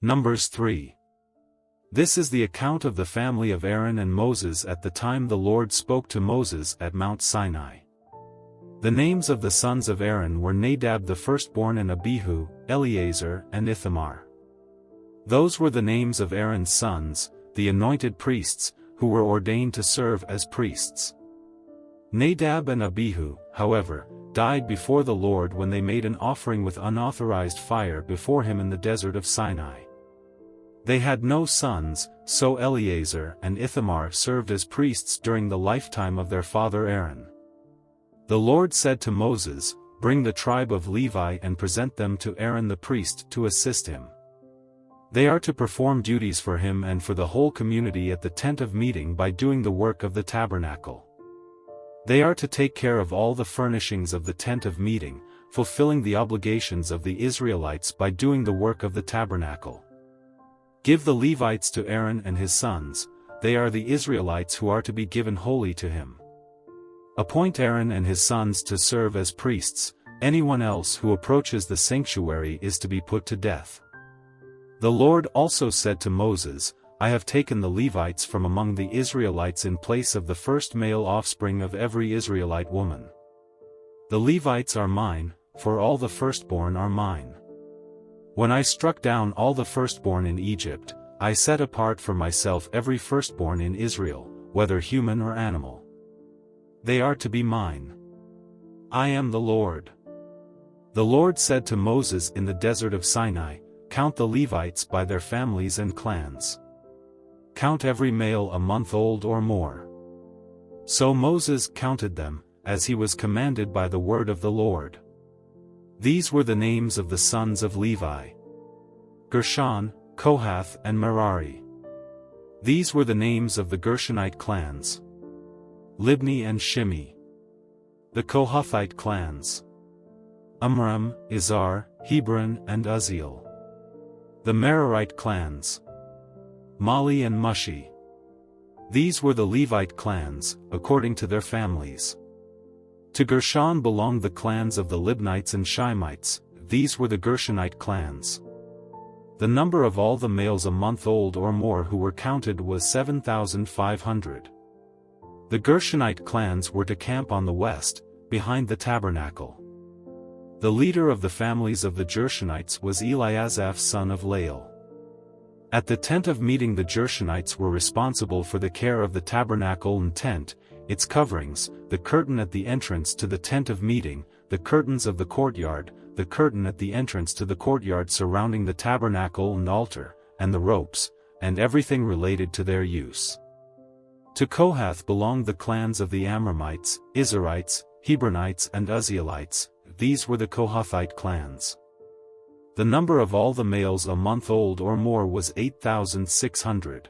Numbers 3. This is the account of the family of Aaron and Moses at the time the Lord spoke to Moses at Mount Sinai. The names of the sons of Aaron were Nadab the firstborn and Abihu, Eleazar and Ithamar. Those were the names of Aaron's sons, the anointed priests, who were ordained to serve as priests. Nadab and Abihu, however, died before the Lord when they made an offering with unauthorized fire before him in the desert of Sinai. They had no sons, so Eleazar and Ithamar served as priests during the lifetime of their father Aaron. The Lord said to Moses, "Bring the tribe of Levi and present them to Aaron the priest to assist him. They are to perform duties for him and for the whole community at the tent of meeting by doing the work of the tabernacle. They are to take care of all the furnishings of the tent of meeting, fulfilling the obligations of the Israelites by doing the work of the tabernacle. Give the Levites to Aaron and his sons, they are the Israelites who are to be given wholly to him. Appoint Aaron and his sons to serve as priests, anyone else who approaches the sanctuary is to be put to death." The Lord also said to Moses, "I have taken the Levites from among the Israelites in place of the first male offspring of every Israelite woman. The Levites are mine, for all the firstborn are mine. When I struck down all the firstborn in Egypt, I set apart for myself every firstborn in Israel, whether human or animal. They are to be mine. I am the Lord." The Lord said to Moses in the desert of Sinai, "Count the Levites by their families and clans. Count every male a month old or more." So Moses counted them, as he was commanded by the word of the Lord. These were the names of the sons of Levi: Gershon, Kohath and Merari. These were the names of the Gershonite clans: Libni and Shimi. The Kohathite clans: Amram, Izhar, Hebron and Uzziel. The Merarite clans: Mali and Mushi. These were the Levite clans, according to their families. To Gershon belonged the clans of the Libnites and Shimites, these were the Gershonite clans. The number of all the males a month old or more who were counted was 7,500. The Gershonite clans were to camp on the west, behind the tabernacle. The leader of the families of the Gershonites was Eliasaph son of Lael. At the tent of meeting the Gershonites were responsible for the care of the tabernacle and tent, its coverings, the curtain at the entrance to the tent of meeting, the curtains of the courtyard, the curtain at the entrance to the courtyard surrounding the tabernacle and altar, and the ropes, and everything related to their use. To Kohath belonged the clans of the Amramites, Izharites, Hebronites and Uzzielites, these were the Kohathite clans. The number of all the males a month old or more was 8,600.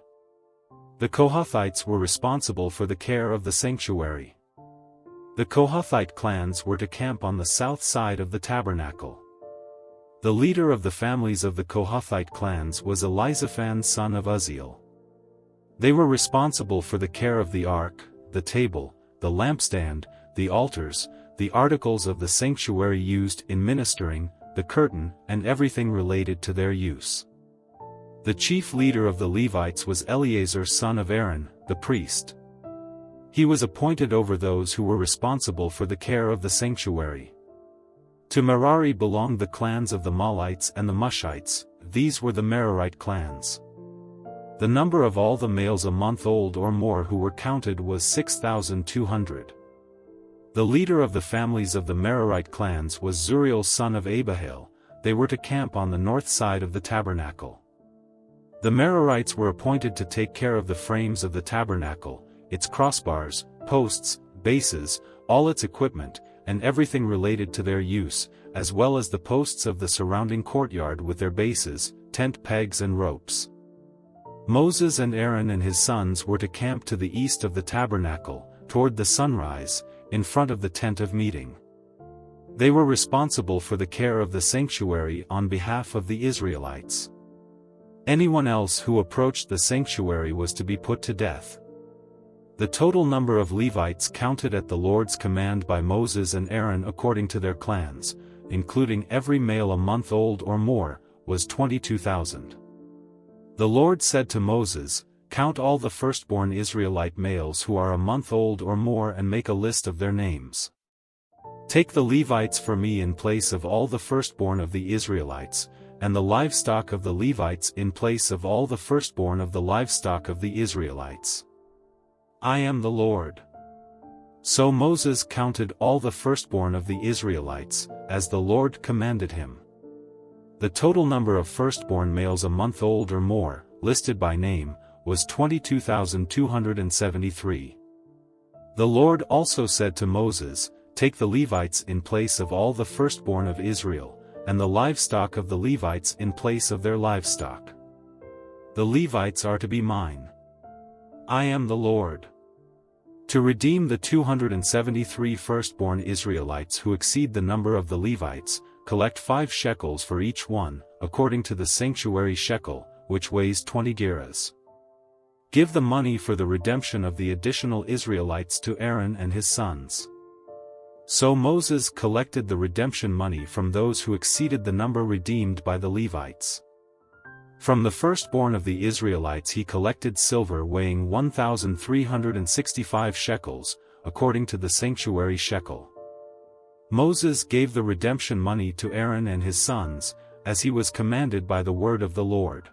The Kohathites were responsible for the care of the sanctuary. The Kohathite clans were to camp on the south side of the tabernacle. The leader of the families of the Kohathite clans was Elizaphan son of Uzziel. They were responsible for the care of the ark, the table, the lampstand, the altars, the articles of the sanctuary used in ministering, the curtain, and everything related to their use. The chief leader of the Levites was Eleazar son of Aaron, the priest. He was appointed over those who were responsible for the care of the sanctuary. To Merari belonged the clans of the Malites and the Mushites, these were the Merarite clans. The number of all the males a month old or more who were counted was 6,200. The leader of the families of the Merarite clans was Zuriel son of Abihail, they were to camp on the north side of the tabernacle. The Merarites were appointed to take care of the frames of the tabernacle, its crossbars, posts, bases, all its equipment, and everything related to their use, as well as the posts of the surrounding courtyard with their bases, tent pegs and ropes. Moses and Aaron and his sons were to camp to the east of the tabernacle, toward the sunrise, in front of the tent of meeting. They were responsible for the care of the sanctuary on behalf of the Israelites. Anyone else who approached the sanctuary was to be put to death. The total number of Levites counted at the Lord's command by Moses and Aaron according to their clans, including every male a month old or more, was 22,000. The Lord said to Moses, "Count all the firstborn Israelite males who are a month old or more and make a list of their names. Take the Levites for me in place of all the firstborn of the Israelites, and the livestock of the Levites in place of all the firstborn of the livestock of the Israelites. I am the Lord." So Moses counted all the firstborn of the Israelites, as the Lord commanded him. The total number of firstborn males a month old or more, listed by name, was 22,273. The Lord also said to Moses, "Take the Levites in place of all the firstborn of Israel, and the livestock of the Levites in place of their livestock. The Levites are to be mine. I am the Lord. To redeem the 273 firstborn Israelites who exceed the number of the Levites, collect 5 shekels for each one, according to the sanctuary shekel, which weighs 20 gerahs. Give the money for the redemption of the additional Israelites to Aaron and his sons." So Moses collected the redemption money from those who exceeded the number redeemed by the Levites. From the firstborn of the Israelites he collected silver weighing 1,365 shekels, according to the sanctuary shekel. Moses gave the redemption money to Aaron and his sons, as he was commanded by the word of the Lord.